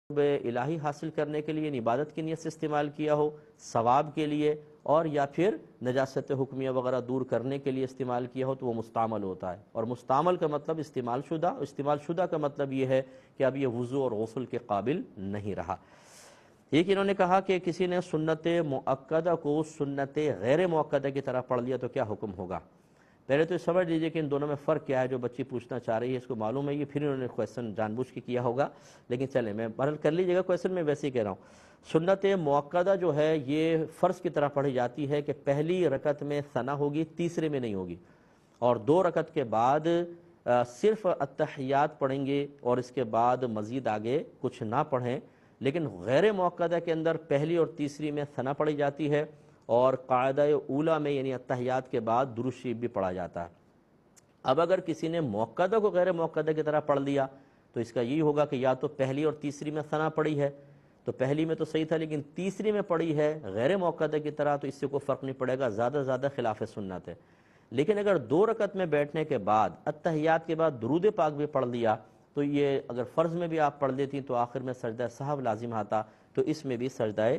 الہی حاصل کرنے کے لیے عبادت کی نیت سے استعمال کیا ہو، ثواب کے لیے، اور یا پھر نجاست حکمیہ وغیرہ دور کرنے کے لیے استعمال کیا ہو تو وہ مستعمل ہوتا ہے۔ اور مستعمل کا مطلب استعمال شدہ کا مطلب یہ ہے کہ اب یہ وضو اور غسل کے قابل نہیں رہا۔ ایک انہوں نے کہا کہ کسی نے سنت مؤکدہ کو سنت غیر مؤکدہ کی طرح پڑھ لیا تو کیا حکم ہوگا؟ پہلے تو یہ سمجھ لیجئے کہ ان دونوں میں فرق کیا ہے۔ جو بچی پوچھنا چاہ رہی ہے اس کو معلوم ہے یہ، پھر انہوں نے کویسچن جان بوجھ کے کیا ہوگا، لیکن چلیں میں بہرحال کر لیجئے گا کویسچن، میں ویسے ہی کہہ رہا ہوں۔ سنت مؤکدہ جو ہے یہ فرض کی طرح پڑھی جاتی ہے کہ پہلی رکعت میں ثنا ہوگی، تیسرے میں نہیں ہوگی، اور 2 رکعت کے بعد صرف التحیات پڑھیں گے اور اس کے بعد مزید آگے کچھ نہ پڑھیں۔ لیکن غیر مؤکدہ کے اندر پہلی اور تیسری میں ثنا پڑھی جاتی ہے، اور قاعدہ اولیٰ میں یعنی التحیات کے بعد درود شریف بھی پڑھا جاتا ہے۔ اب اگر کسی نے مؤکدہ کو غیر مؤکدہ کی طرح پڑھ لیا تو اس کا یہی ہوگا کہ یا تو پہلی اور تیسری میں ثنا پڑھی ہے تو پہلی میں تو صحیح تھا، لیکن تیسری میں پڑھی ہے غیر مؤکدہ کی طرح تو اس سے کوئی فرق نہیں پڑے گا، زیادہ زیادہ خلاف سنت ہے۔ لیکن اگر 2 رکعت میں بیٹھنے کے بعد التحیات کے بعد درود پاک بھی پڑھ لیا تو یہ اگر فرض میں بھی آپ پڑھ لیتی تو آخر میں سجدہ سہو لازم آتا، تو اس میں بھی سجدہ